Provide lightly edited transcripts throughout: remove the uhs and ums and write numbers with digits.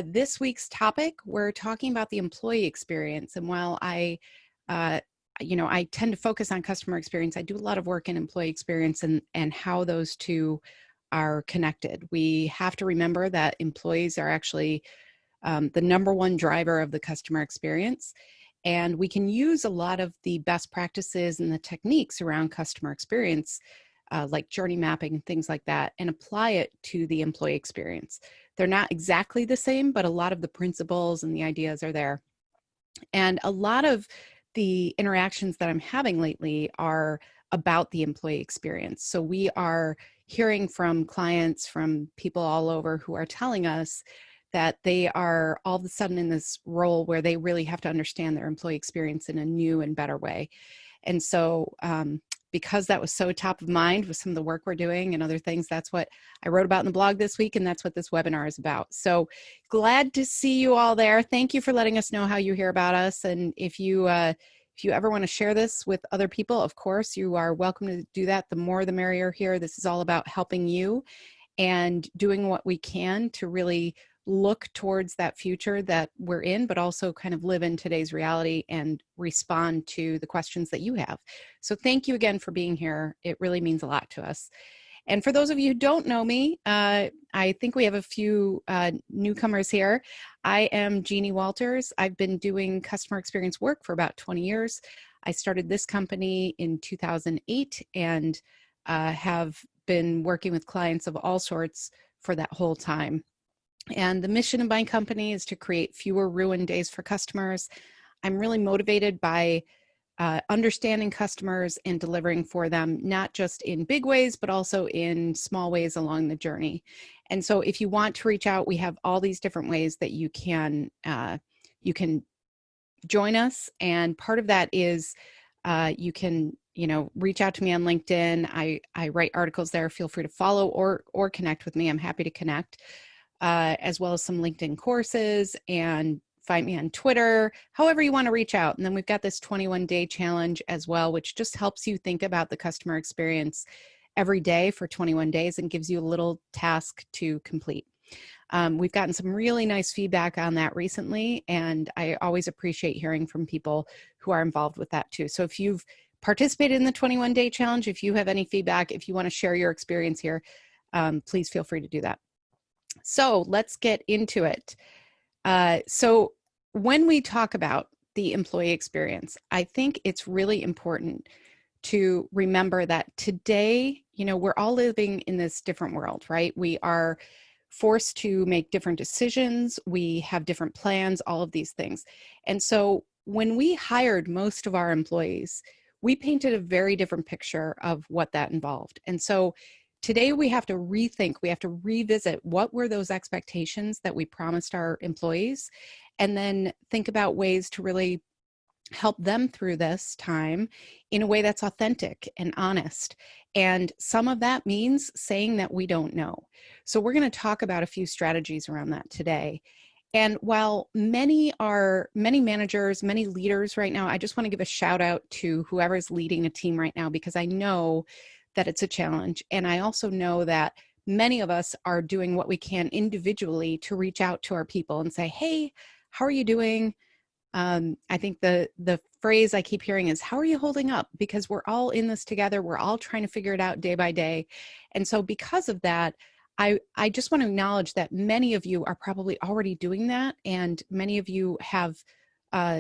This week's topic, we're talking about the employee experience. And while uh, I tend to focus on customer experience, I do a lot of work in employee experience and how those two are connected. We have to remember that employees are actually the number one driver of the customer experience. And we can use a lot of the best practices and the techniques around customer experience, like journey mapping and things like that, and apply it to the employee experience. They're not exactly the same, but a lot of the principles and the ideas are there. And a lot of the interactions that I'm having lately are about the employee experience. So we are hearing from clients, from people all over who are telling us that they are all of a sudden in this role where they really have to understand their employee experience in a new and better way. And so because that was so top of mind with some of the work we're doing and other things, that's what I wrote about in the blog this week, and that's what this webinar is about. So glad to see you all there. Thank you for letting us know how you hear about us. And if you ever want to share this with other people, of course, you are welcome to do that. The more the merrier here. This is all about helping you and doing what we can to really look towards that future that we're in, but also kind of live in today's reality and respond to the questions that you have. So thank you again for being here. It really means a lot to us. And for those of you who don't know me, I think we have a few newcomers here. I am Jeannie Walters. I've been doing customer experience work for about 20 years. I started this company in 2008 and have been working with clients of all sorts for that whole time. And the mission of my company is to create fewer ruined days for customers. I'm really motivated by understanding customers and delivering for them, not just in big ways, but also in small ways along the journey. And so if you want to reach out, we have all these different ways that you can join us. And part of that is you can reach out to me on LinkedIn. I write articles there. Feel free to follow or connect with me. I'm happy to connect. As well as some LinkedIn courses, and find me on Twitter, however you want to reach out. And then we've got this 21-day challenge as well, which just helps you think about the customer experience every day for 21 days and gives you a little task to complete. We've gotten some really nice feedback on that recently, and I always appreciate hearing from people who are involved with that too. So if you've participated in the 21-day challenge, if you have any feedback, if you want to share your experience here, please feel free to do that. So let's get into it. So when we talk about the employee experience, I think it's really important to remember that today, we're all living in this different world, right? We are forced to make different decisions. We have different plans, all of these things. And so when we hired most of our employees, we painted a very different picture of what that involved. And so today we have to rethink, we have to revisit what were those expectations that we promised our employees, and then think about ways to really help them through this time in a way that's authentic and honest. And some of that means saying that we don't know. So we're going to talk about a few strategies around that today. And while many managers, many leaders right now, I just want to give a shout out to whoever's leading a team right now, because I know that it's a challenge. And I also know that many of us are doing what we can individually to reach out to our people and say, hey, how are you doing? I think the phrase I keep hearing is, how are you holding up? Because we're all in this together. We're all trying to figure it out day by day. And so because of that, I just want to acknowledge that many of you are probably already doing that. And many of you have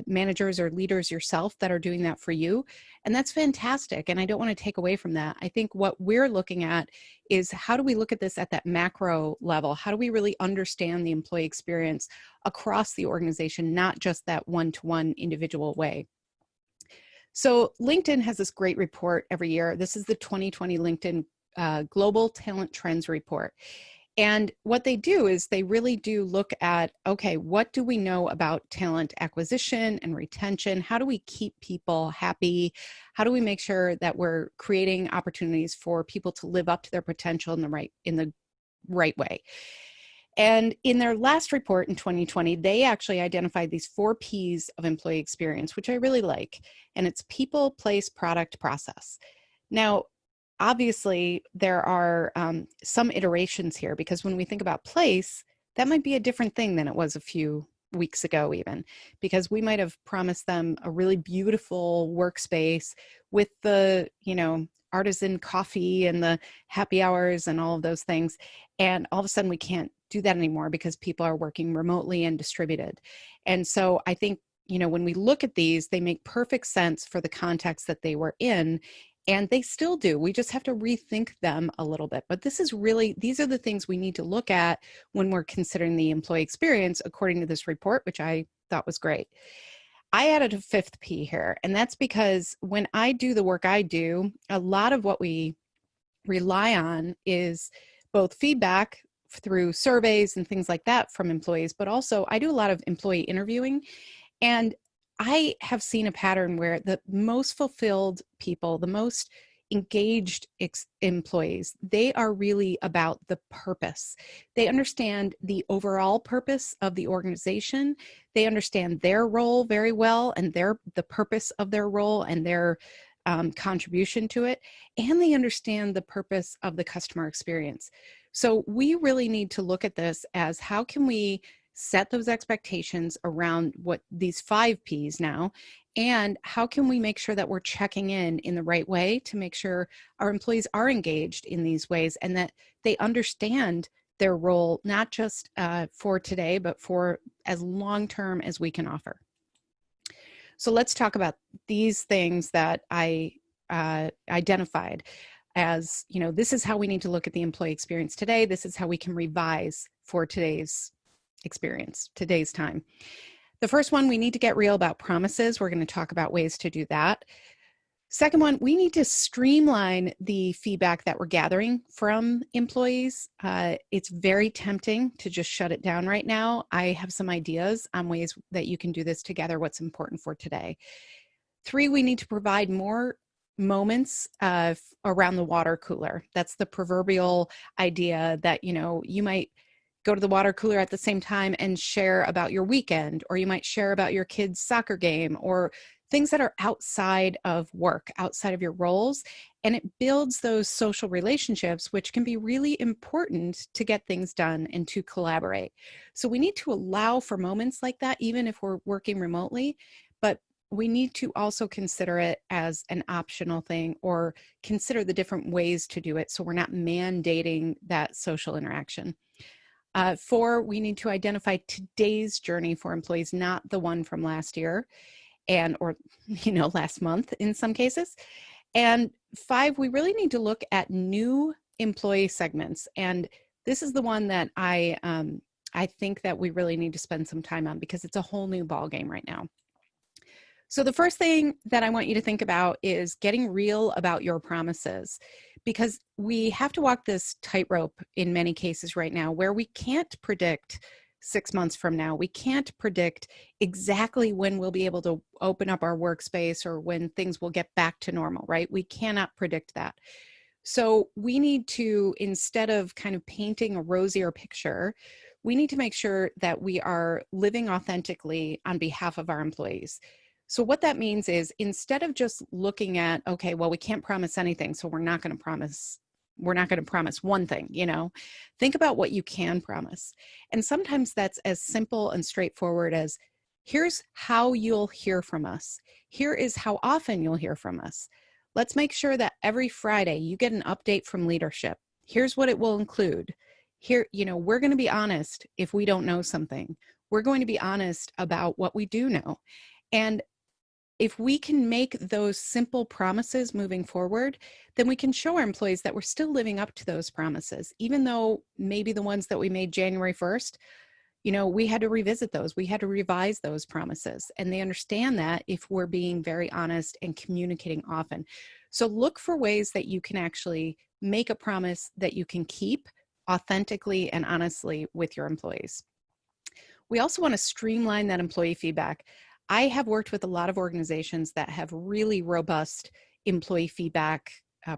managers or leaders yourself that are doing that for you. And that's fantastic. And I don't want to take away from that. I think what we're looking at is, how do we look at this at that macro level? How do we really understand the employee experience across the organization, not just that one-to-one individual way? So LinkedIn has this great report every year. This is the 2020 LinkedIn Global Talent Trends Report. And what they do is they really do look at, okay, what do we know about talent acquisition and retention? How do we keep people happy? How do we make sure that we're creating opportunities for people to live up to their potential in the right way? And in their last report in 2020, they actually identified these 4 Ps of employee experience, which I really like. And it's people, place, product, process. Now, obviously, there are some iterations here, because when we think about place, that might be a different thing than it was a few weeks ago, even, because we might have promised them a really beautiful workspace with the, artisan coffee and the happy hours and all of those things. And all of a sudden we can't do that anymore because people are working remotely and distributed. And so I think, when we look at these, they make perfect sense for the context that they were in. And they still do. We just have to rethink them a little bit. But these are the things we need to look at when we're considering the employee experience, according to this report, which I thought was great. I added a fifth P here, and that's because when I do the work I do, a lot of what we rely on is both feedback through surveys and things like that from employees, but also I do a lot of employee interviewing. And I have seen a pattern where the most fulfilled people, the most engaged employees, they are really about the purpose. They understand the overall purpose of the organization. They understand their role very well and the purpose of their role and their contribution to it. And they understand the purpose of the customer experience. So we really need to look at this as how can we set those expectations around what these 5 Ps now, and how can we make sure that we're checking in the right way to make sure our employees are engaged in these ways and that they understand their role, not just for today, but for as long-term as we can offer. So let's talk about these things that I identified as, this is how we need to look at the employee experience today. This is how we can revise for today's experience, today's time. The first one, we need to get real about promises. We're going to talk about ways to do that. Second one, we need to streamline the feedback that we're gathering from employees. It's very tempting to just shut it down right now. I have some ideas on ways that you can do this together, what's important for today. 3, we need to provide more moments around the water cooler. That's the proverbial idea that, you might go to the water cooler at the same time and share about your weekend, or you might share about your kid's soccer game, or things that are outside of work, outside of your roles. And it builds those social relationships, which can be really important to get things done and to collaborate. So we need to allow for moments like that, even if we're working remotely, but we need to also consider it as an optional thing, or consider the different ways to do it so we're not mandating that social interaction. 4, we need to identify today's journey for employees, not the one from last year or last month in some cases. And 5, we really need to look at new employee segments. And this is the one that I think that we really need to spend some time on, because it's a whole new ballgame right now. So the first thing that I want you to think about is getting real about your promises, because we have to walk this tightrope in many cases right now where we can't predict 6 months from now. We can't predict exactly when we'll be able to open up our workspace or when things will get back to normal, right? We cannot predict that. So we need to, instead of kind of painting a rosier picture, we need to make sure that we are living authentically on behalf of our employees. So what that means is, instead of just looking at, okay, well, we can't promise anything, so we're not going to promise one thing, think about what you can promise. And sometimes that's as simple and straightforward as, here's how you'll hear from us. Here is how often you'll hear from us. Let's make sure that every Friday you get an update from leadership. Here's what it will include. Here, we're going to be honest if we don't know something. We're going to be honest about what we do know. And if we can make those simple promises moving forward, then we can show our employees that we're still living up to those promises, even though maybe the ones that we made January 1st, we had to revisit those. We had to revise those promises. And they understand that if we're being very honest and communicating often. So look for ways that you can actually make a promise that you can keep authentically and honestly with your employees. We also want to streamline that employee feedback. I have worked with a lot of organizations that have really robust employee feedback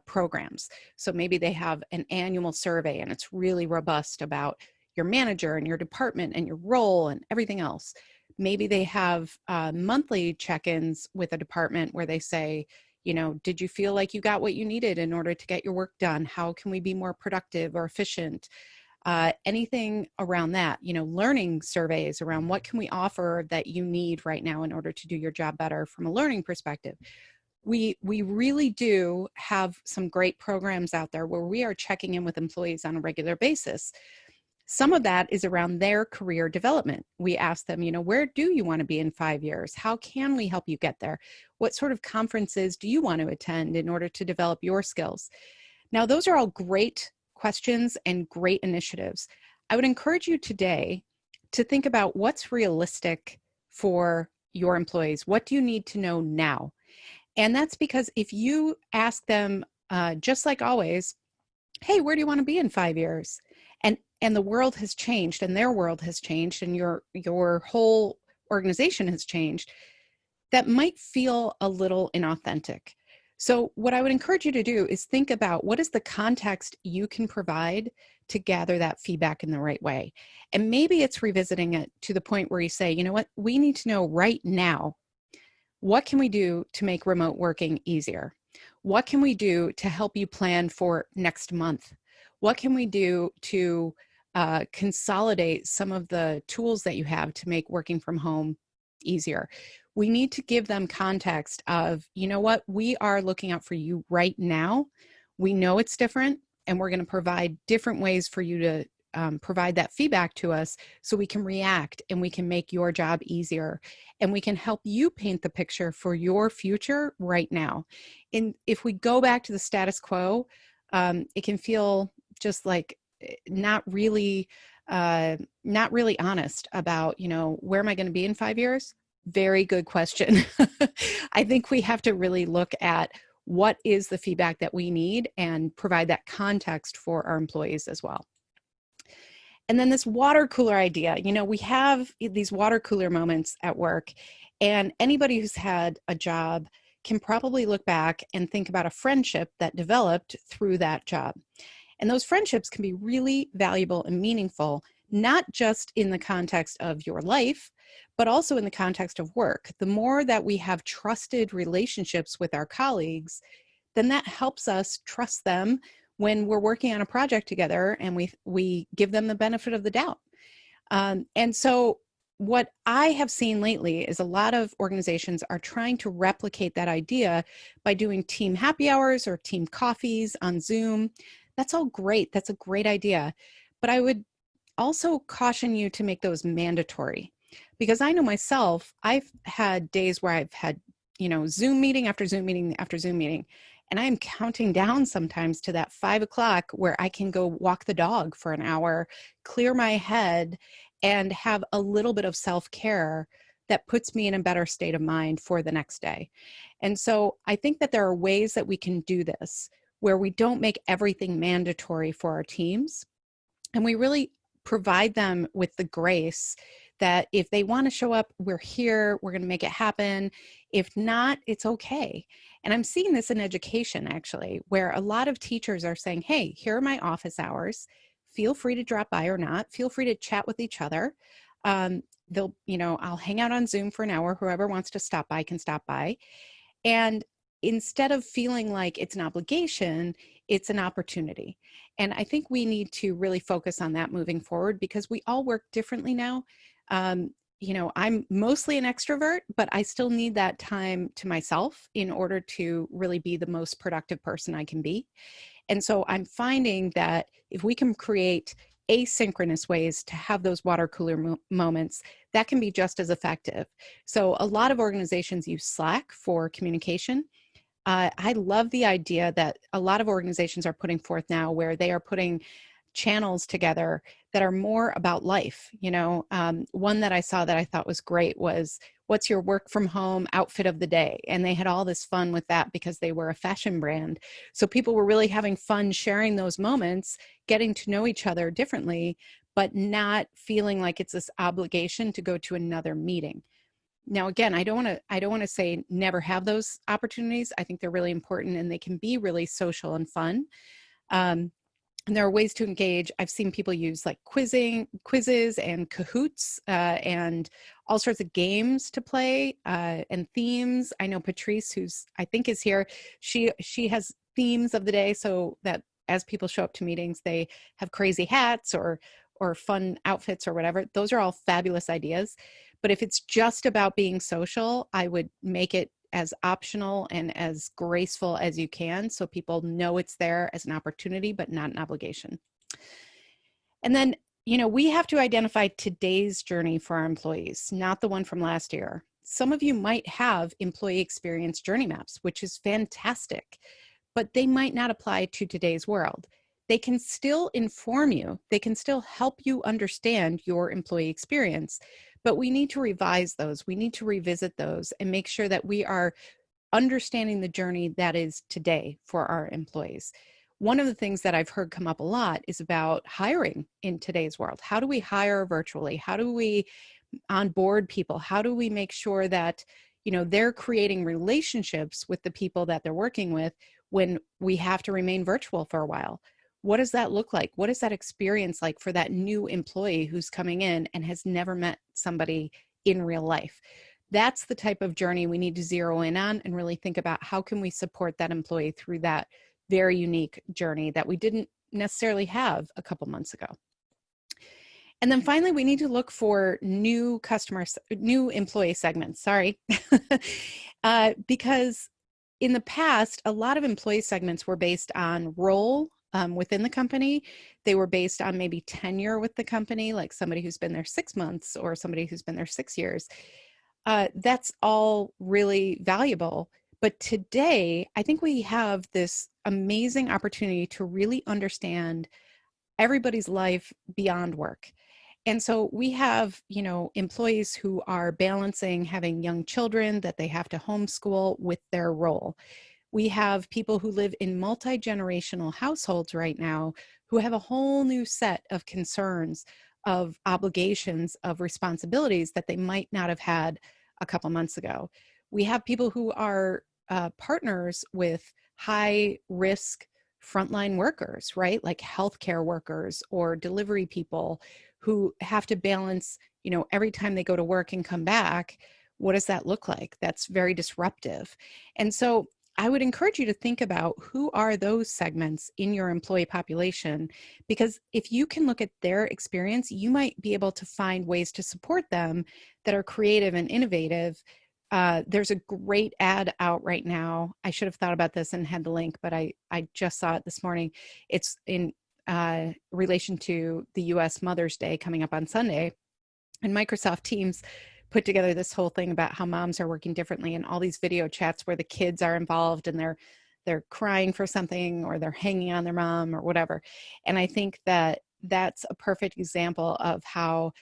programs. So maybe they have an annual survey and it's really robust about your manager and your department and your role and everything else. Maybe they have monthly check-ins with a department where they say, did you feel like you got what you needed in order to get your work done? How can we be more productive or efficient? anything around that, learning surveys around what can we offer that you need right now in order to do your job better from a learning perspective. We really do have some great programs out there where we are checking in with employees on a regular basis. Some of that is around their career development. We ask them, where do you want to be in 5 years? How can we help you get there? What sort of conferences do you want to attend in order to develop your skills? Now, those are all great questions and great initiatives. I would encourage you today to think about what's realistic for your employees. What do you need to know now? And that's because if you ask them, just like always, hey, where do you want to be in 5 years? And the world has changed, and their world has changed, and your whole organization has changed, that might feel a little inauthentic. So what I would encourage you to do is think about what is the context you can provide to gather that feedback in the right way. And maybe it's revisiting it to the point where you say, you know what, we need to know right now, what can we do to make remote working easier? What can we do to help you plan for next month? What can we do to consolidate some of the tools that you have to make working from home easier? We need to give them context of, you know what, we are looking out for you right now. We know it's different, and we're going to provide different ways for you to provide that feedback to us so we can react and we can make your job easier, and we can help you paint the picture for your future right now. And if we go back to the status quo, it can feel just like not really honest about, where am I going to be in 5 years? Very good question. I think we have to really look at what is the feedback that we need and provide that context for our employees as well. And then this water cooler idea, we have these water cooler moments at work, and anybody who's had a job can probably look back and think about a friendship that developed through that job. And those friendships can be really valuable and meaningful, not just in the context of your life, but also in the context of work. The more that we have trusted relationships with our colleagues, then that helps us trust them when we're working on a project together, and we give them the benefit of the doubt. And so what I have seen lately is a lot of organizations are trying to replicate that idea by doing team happy hours or team coffees on Zoom. That's all great. That's a great idea. But I would also caution you to make those mandatory, because I know myself, I've had days where I've had, Zoom meeting after Zoom meeting after Zoom meeting, and I'm counting down sometimes to that 5 o'clock where I can go walk the dog for an hour, clear my head, and have a little bit of self-care that puts me in a better state of mind for the next day. And so I think that there are ways that we can do this where we don't make everything mandatory for our teams, and we really provide them with the grace that if they want to show up, we're here, we're going to make it happen. If not, it's okay. And I'm seeing this in education, actually, where a lot of teachers are saying, hey, here are my office hours. Feel free to drop by or not. Feel free to chat with each other. I'll hang out on Zoom for an hour. Whoever wants to stop by can stop by. And instead of feeling like it's an obligation, it's an opportunity. And I think we need to really focus on that moving forward, because we all work differently now. I'm mostly an extrovert, but I still need that time to myself in order to really be the most productive person I can be. And so I'm finding that if we can create asynchronous ways to have those water cooler moments, that can be just as effective. So a lot of organizations use Slack for communication. I love the idea that a lot of organizations are putting forth now, where they are putting channels together that are more about life. One that I saw that I thought was great was, what's your work from home outfit of the day? And they had all this fun with that because they were a fashion brand. So people were really having fun sharing those moments, getting to know each other differently, but not feeling like it's this obligation to go to another meeting. Now, again, I don't want to say never have those opportunities. I think they're really important, and they can be really social and fun. And there are ways to engage. I've seen people use like quizzes and Kahoots and all sorts of games to play and themes. I know Patrice, who's I think is here, she has themes of the day so that as people show up to meetings, they have crazy hats or fun outfits or whatever. Those are all fabulous ideas. But if it's just about being social, I would make it as optional and as graceful as you can so people know it's there as an opportunity, but not an obligation. And then, we have to identify today's journey for our employees, not the one from last year. Some of you might have employee experience journey maps, which is fantastic, but they might not apply to today's world. They can still inform you, they can still help you understand your employee experience, but we need to revise those. We need to revisit those and make sure that we are understanding the journey that is today for our employees. One of the things that I've heard come up a lot is about hiring in today's world. How do we hire virtually? How do we onboard people? How do we make sure that, they're creating relationships with the people that they're working with when we have to remain virtual for a while? What does that look like? What is that experience like for that new employee who's coming in and has never met somebody in real life? That's the type of journey we need to zero in on and really think about how can we support that employee through that very unique journey that we didn't necessarily have a couple months ago. And then finally, we need to look for new employee segments, because in the past, a lot of employee segments were based on role within the company. They were based on maybe tenure with the company, like somebody who's been there 6 months or somebody who's been there 6 years. That's all really valuable. But today, I think we have this amazing opportunity to really understand everybody's life beyond work. And so we have, employees who are balancing having young children that they have to homeschool with their role. We have people who live in multi-generational households right now who have a whole new set of concerns, of obligations, of responsibilities that they might not have had a couple months ago. We have people who are partners with high risk frontline workers, right? Like healthcare workers or delivery people who have to balance, every time they go to work and come back, what does that look like? That's very disruptive. And so I would encourage you to think about who are those segments in your employee population, because if you can look at their experience, you might be able to find ways to support them that are creative and innovative. There's a great ad out right now. I should have thought about this and had the link, but I just saw it this morning. It's in relation to the US Mother's Day coming up on Sunday. And Microsoft Teams put together this whole thing about how moms are working differently and all these video chats where the kids are involved and they're crying for something or they're hanging on their mom or whatever. And I think that that's a perfect example of how,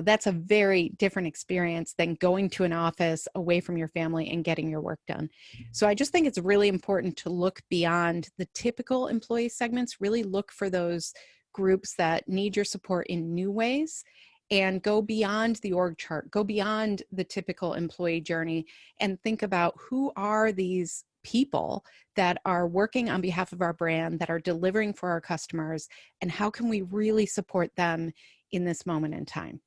that's a very different experience than going to an office away from your family and getting your work done. So I just think it's really important to look beyond the typical employee segments, really look for those groups that need your support in new ways, and go beyond the org chart, go beyond the typical employee journey, and think about who are these people that are working on behalf of our brand, that are delivering for our customers, and how can we really support them in this moment in time.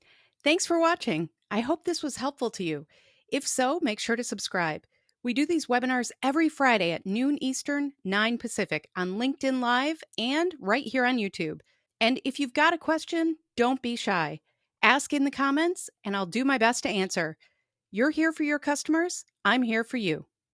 Thanks for watching. I hope this was helpful to you. If so, make sure to subscribe. We do these webinars every Friday at noon Eastern, 9 Pacific on LinkedIn Live and right here on YouTube. And if you've got a question, don't be shy. Ask in the comments and I'll do my best to answer. You're here for your customers. I'm here for you.